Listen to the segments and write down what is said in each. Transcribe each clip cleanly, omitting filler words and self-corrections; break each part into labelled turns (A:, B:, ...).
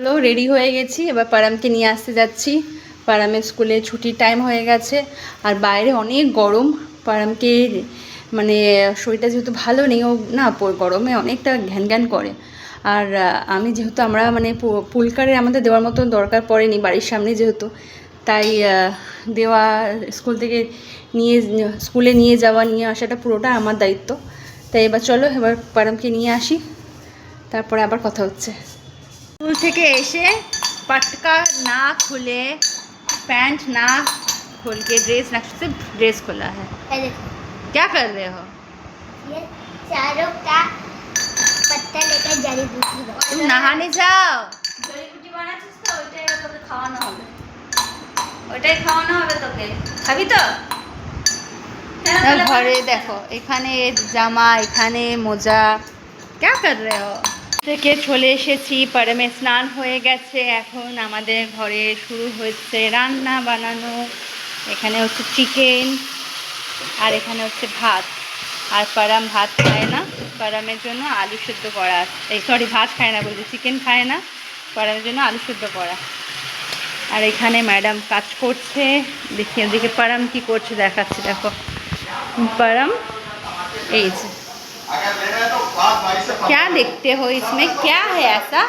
A: চলো রেডি হয়ে গেছি, এবার পারামকে নিয়ে আসতে যাচ্ছি। পারামের স্কুলে ছুটির টাইম হয়ে গেছে, আর বাইরে অনেক গরম। পারামকে মানে শরীরটা যেহেতু ভালো নেই, ও না গরমে অনেকটা ঘ্যান ঘ্যান করে। আর আমি যেহেতু আমরা মানে পুলকারে আমাদের দেওয়ার মতো দরকার পড়েনি, বাড়ির সামনে যেহেতু, তাই দেওয়া স্কুল থেকে স্কুলে নিয়ে যাওয়া নিয়ে আসাটা পুরোটা আমার দায়িত্ব। তাই এবার চলো, এবার পারামকে নিয়ে আসি, তারপরে আবার কথা হচ্ছে। स्कूल থেকে এসে पटका ना खुले, पैंट ना खोल के, ड्रेस ना सिर्फ ड्रेस खोला है। क्या कर रहे हो?
B: ये चारों का पत्ता लेकर जड़ी बूटी
A: तुम नहाने जाओ। जड़ी बूटी বানাচ্ছিস তো, ওইটাই তোকে খাওয়ানো হবে, ওইটাই খাওয়ানো হবে তোকে। খাবি তো? ঘরে দেখো, এখানে জামা, এখানে মোজা। क्या कर रहे हो? থেকে চলে এসেছি, পারামে স্নান হয়ে গেছে। এখন আমাদের ঘরে শুরু হচ্ছে রান্না বানানো। এখানে হচ্ছে চিকেন, আর এখানে হচ্ছে ভাত। আর পারাম ভাত খায় না, পারামের জন্য আলু সেদ্ধ করা। এই সরি, ভাত খায় না বলতে, চিকেন খায় না, পারামের জন্য আলু সেদ্ধ করা। আর এখানে ম্যাডাম কাজ করছে, দেখি ওদিকে পারাম কি করছে দেখাচ্ছে। দেখো পারাম, এই যে क्या देखते हो इसमें, क्या है ऐसा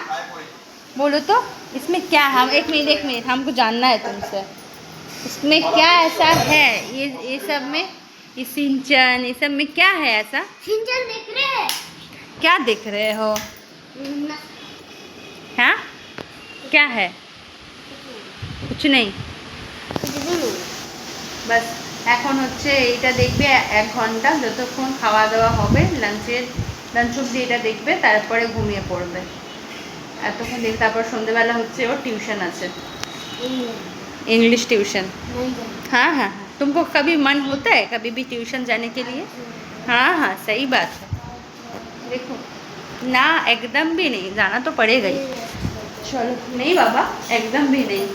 A: बोलो तो, इसमें क्या है? हम एक मिनट हमको जानना है तुमसे, इसमें क्या ऐसा है? ये सब में, ये सिंचन, ये सब में क्या है ऐसा?
B: सिंचन देख रहे हैं?
A: क्या देख रहे हो? हाँ, क्या है? कुछ नहीं, बस এখন হচ্ছে এইটা দেখবে 1 ঘন্টা, যতক্ষণ খাওয়া দাওয়া হবে, লাঞ্চ অবধি এটা দেখবে, তারপরে ঘুমিয়ে পড়বে। এতক্ষণ দেখবে, তারপর সন্ধ্যেবেলা হচ্ছে ওর টিউশন আছে, इंग्लिश ट्यूशन। हाँ हाँ, तुमको कभी मन होता है कभी भी ट्यूशन जाने के लिए? हाँ हाँ, सही बात है। देखो ना, एकदम भी नहीं, जाना तो पड़ेगा ही। चलो, नहीं बाबा, एकदम भी नहीं,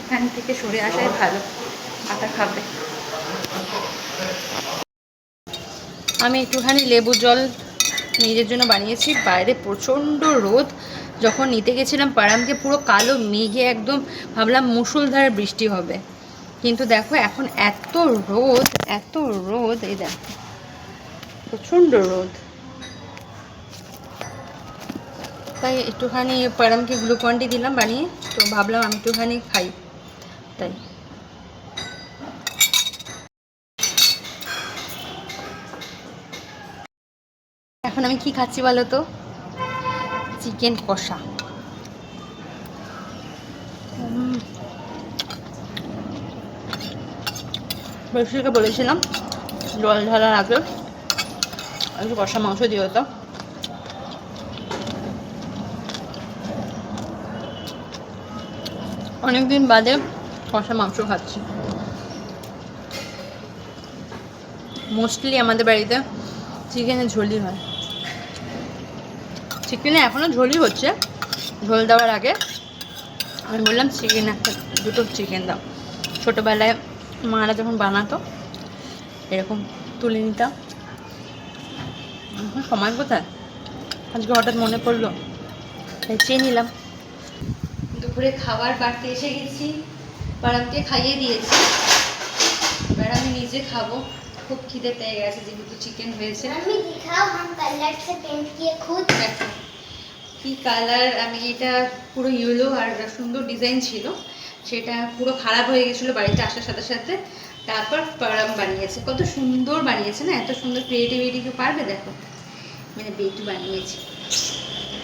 A: এখান থেকে সরে আসাই ভালো। আটা খাবে। আমি একটুখানি লেবু জল নিজের জন্য বানিয়েছি। বাইরে প্রচণ্ড রোদ, যখন নিতে গেছিলাম পারামকে পুরো কালো মেঘে একদম, ভাবলাম মুষলধারে বৃষ্টি হবে, কিন্তু দেখো এখন এত রোদ, এত রোদ, এই দেখো প্রচণ্ড রোদ। তাই একটুখানি পারামকে গ্লুকন-ডি দিলাম বানিয়ে, তো ভাবলাম আমি একটুখানি খাই, তাই। এখন আমি কি খাচ্ছি বলো তো? চিকেন কষা। বেশিকে বলেছিলাম জল ঢালার আগে একটু কষা মাংস দিয়ে হতো। অনেকদিন বাদে কষা মাংস খাচ্ছি। মোস্টলি আমাদের বাড়িতে চিকেনের ঝোলই হয়, চিকেনে এখনও ঝোলই হচ্ছে। ঝোল দেওয়ার আগে আমি বললাম চিকেন দুটো চিকেন দাও। ছোটোবেলায় মারা যখন বানাতো এরকম তুলে নিতাম, এখন সময় কোথায়, আজকে হঠাৎ মনে পড়লো তাই চেয়ে নিলাম। দুপুরে খাবার বাড়তে এসে গেছি, পারামকে খাইয়ে দিয়েছি, এবার আমি নিজে খাবো। খুব খিদে পেয়ে গেছে যেহেতু চিকেন হয়েছে।
B: मम्मी दिखाओ, हम कलर से पेंट किए खुद।
A: দেখো কি কালার, আমি এটা পুরো ইয়েলো আর সুন্দর ডিজাইন ছিল, সেটা পুরো খারাপ হয়ে গেছিলো বাড়িতে আসার সাথে সাথে, তারপর পারাম বানিয়েছে। কত সুন্দর বানিয়েছে না, এত সুন্দর ক্রিয়েটিভিটি কেউ পারবে? দেখো মানে বেটু বানিয়েছে,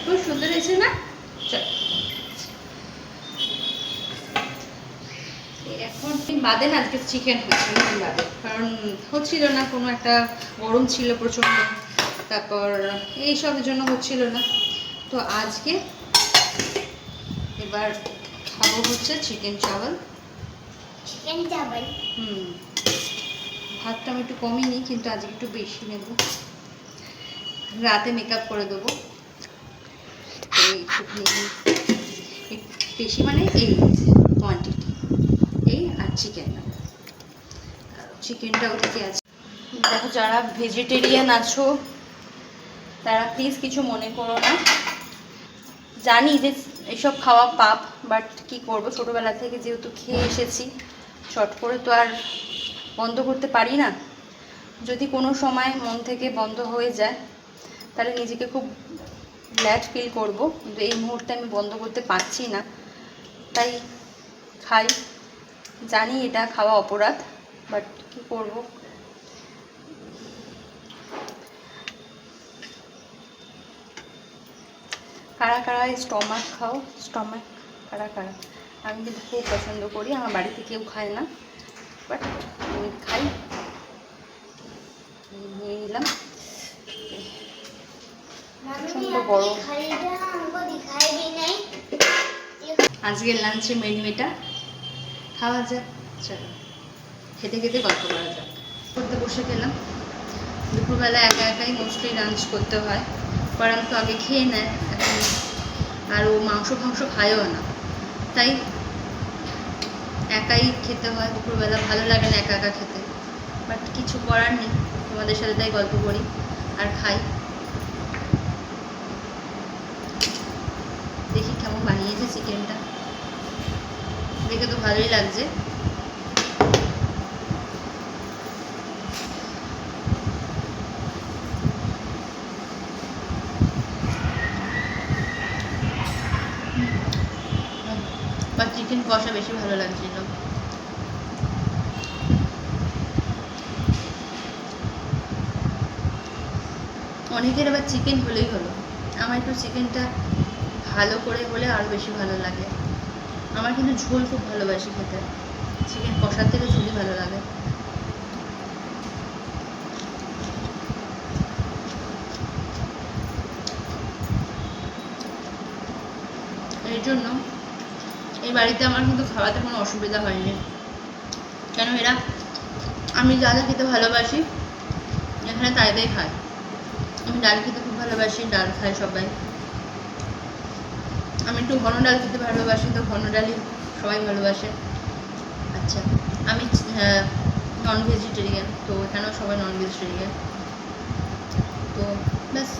A: খুব সুন্দর হয়েছে না? চল, এখন বাদে না, আজকে চিকেন হচ্ছে বাদে, কারণ হচ্ছিল না, কোনো একটা গরম ছিল প্রচণ্ড, তারপর এইসবের জন্য হচ্ছিল না। তো আজকে এবার খাবো হচ্ছে চিকেন চাওয়াল।
B: चिकन चावल।
A: ভাতটা আমি একটু কমই নিই, কিন্তু আজকে একটু বেশি নেব, রাতে মেকআপ করে দেবো। এই বেশি মানে এই কোয়ান্টিটি, এই আর চিকেনটা ওদিকে আছে। দেখো যারা ভেজিটেরিয়ান আছো তারা প্লিজ কিছু মনে করো না, জানি যে এসব খাওয়া পাপ, বাট কি করব, ছোটোবেলা থেকে যেহেতু খেয়ে এসেছি, চট করে তো আর বন্ধ করতে পারি না। যদি কোনো সময় মন থেকে বন্ধ হয়ে যায় তাহলে নিজেকে খুব গ্ল্যাড ফিল করব, কিন্তু এই মুহূর্তে আমি বন্ধ করতে পারছি না, তাই খাই। জানি এটা খাওয়া অপরাধ, বাট কি করব। কারা কারা স্টমাক খাও? স্টমাক কারা কারা? আমি কিন্তু খুব পছন্দ করি, আমার বাড়িতে কেউ খায় না, বাট আমি খাই। নিয়ে নিলাম। প্রচণ্ড গরম। আজকের লাঞ্চে মেনু এটা, খাওয়া যাক। চলো খেতে খেতে গল্প করা যাক। করতে বসে গেলাম। দুপুরবেলা একা একাই মোস্টলি লাঞ্চ করতে হয়, পরাম তো আগে খেয়ে নেয় এখন, আর ও মাংস ফাংস খায়ও না, তাই একাই খেতে হয় দুপুরবেলা। ভালো লাগে না একা একা খেতে, বাট কিছু করার নেই, তোমাদের সাথে তাই গল্প করি আর খাই। দেখি কেমন বানিয়েছে চিকেনটা, দেখে তো ভালোই লাগছে। বা চিকেন কষা বেশি ভালো লাগছিল। অনেকের আবার চিকেন হলেই হলো, আমার একটু চিকেনটা ভালো করে হলে আরও বেশি ভালো লাগে। আমার কিন্তু ঝোল খুব ভালোবাসি খেতে, চিকেন কষার থেকে ঝোলই ভালো লাগে। এর জন্য এই বাড়িতে আমার কিন্তু খাওয়াতে কোনো অসুবিধা হয়নি, কেন এরা আমি যা যা খেতে ভালোবাসি এখানে তাই তাই খায়। আমি ডাল খেতে খুব ভালোবাসি, ডাল খায় সবাই। আমি একটু ঘন ডাল খেতে ভালোবাসি, তো ঘন ডালই সবাই ভালোবাসে। আচ্ছা, আমি নন ভেজিটেরিয়ান, তো এখানেও সবাই নন ভেজিটেরিয়ান। তো ব্যাস,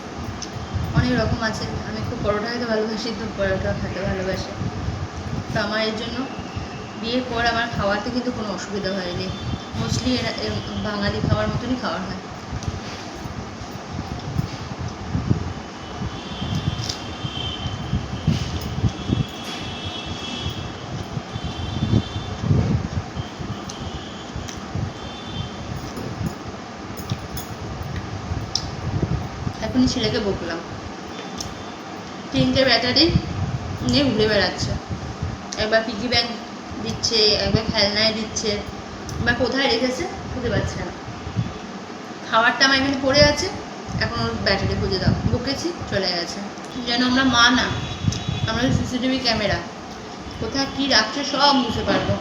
A: অনেক রকম আছে। আমি খুব পরোটা খেতে ভালোবাসি, তো পরোটা খেতে ভালোবাসি। তো আমার এর জন্য বিয়ের পর আমার খাওয়াতে কিন্তু কোনো অসুবিধা হয়নি। মোস্টলি বাঙালি খাওয়ার মতনই খাওয়া হয়। এখনই ছেলেকে বকলাম, 3টে ব্যাটারি নিয়ে ঘুরে বেড়াচ্ছে, একবার পিগি ব্যাংক দিচ্ছে, একবার খেলনায় দিচ্ছে, বা কোথায় রেখেছে খুঁজে পাচ্ছে না। খাবারটা আমার এখানে পড়ে আছে, এখন ওর ব্যাটারি খুঁজে দাও, বকেছি চলে গেছে। যেন আমরা মা না, আমরা সিসিটিভি ক্যামেরা, কোথায় কী রাখছে সব বুঝতে পারবো।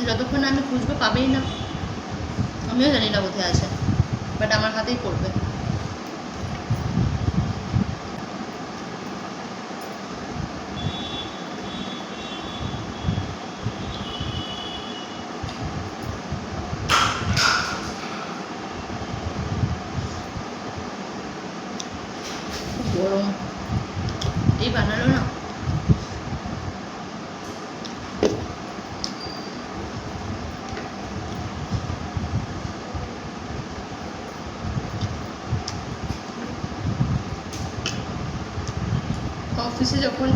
A: যতক্ষণ আমি খুঁজবো পাবেই না, আমিও জানি না কোথায় আছে, বাট আমার হাতেই পড়বে। গরম এই বানালো না। অফিসে যখন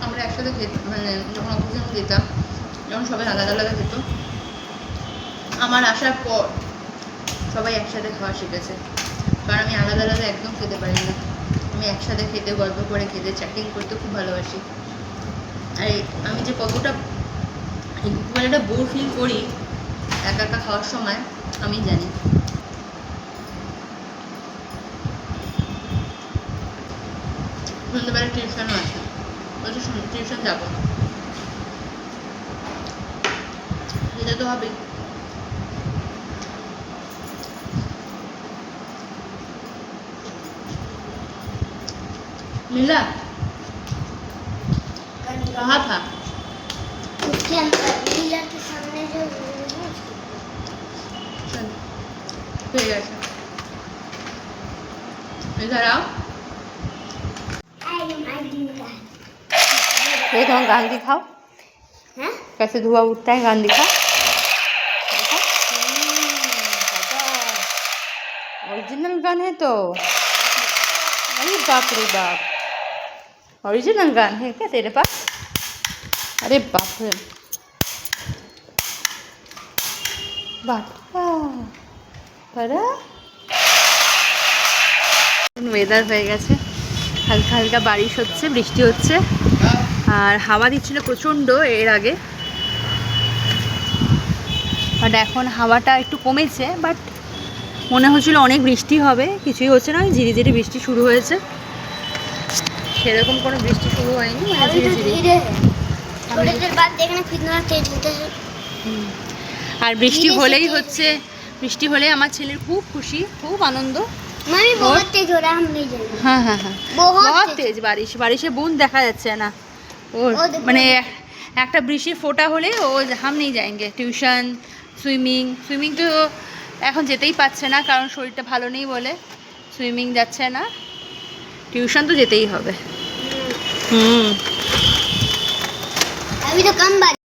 A: আমরা একসাথে খেতাম, মানে যখন অফিসে আমি যেতাম, যখন সবাই আলাদা আলাদা খেত, আমার আসার পর সবাই একসাথে খাওয়া শিখেছে, কারণ আমি আলাদা আলাদা একদম খেতে পারি না। আমি একসাথে খেতে, গল্প করে খেতে, চ্যাটিং করতে খুব ভালোবাসি। আর আমি যে কতটা মানে একটা বোর ফিল করি একা একা খাওয়ার সময় আমি জানি। সন্ধ্যেবেলা টিউশনও আছে, বলছি টিউশন যাবো, যেতে তো হবেই। मिला कहाँ था?
B: उसके अंदर लीला के सामने जो
A: ठीक है, इधर आओ।
B: आई
A: ये तो गान दिखाओ,
B: हाँ
A: कैसे धुआं उठता है, गान दिखाओ। ओरिजिनल गान है तो, अरे बाप रे बाप, ओरिजिनल गान है क्या तेरे पास? अरे बाप रे बाप, ওয়েদার হয়ে গেছে, হালকা হালকা বারিশ হচ্ছে, বৃষ্টি হচ্ছে, আর হাওয়া দিচ্ছিল প্রচণ্ড এর আগে, বাট এখন হাওয়াটা একটু কমেছে, বাট মনে হচ্ছিল অনেক বৃষ্টি হবে, কিছুই হচ্ছে না, ঝিরি ঝিরি বৃষ্টি শুরু হয়েছে, সেরকম কোনো বৃষ্টি শুরু হয়নি, মানে
B: अभी
A: ঝিরি
B: तो
A: ঝিরি।
B: धीरे है, थोड़ी देर बाद देखना कितना तेज होता है।
A: আর বৃষ্টি
B: ধীরে
A: হলেই
B: ধীরে
A: হচ্ছে, বৃষ্টি হলে আমার ছেলের খুব খুশি, খুব আনন্দ।
B: मम्मी बहुत तेज हो रहा है, हम नहीं जाएंगे।
A: হ্যাঁ হ্যাঁ হ্যাঁ,
B: बहुत
A: বহুত
B: तेज।
A: তেজ বারিশ, বারিশে বুন দেখা যাচ্ছে না ওর,
B: ও দেখো।
A: মানে একটা বৃষ্টির ফোঁটা হলে ও হাম নেই যায়গে, টিউশন, সুইমিং, সুইমিং তো এখন যেতেই পারছে না কারণ শরীরটা ভালো নেই বলে সুইমিং যাচ্ছে না, টিউশন তো যেতেই হবে। হুম।
B: अभी तो कम बारिश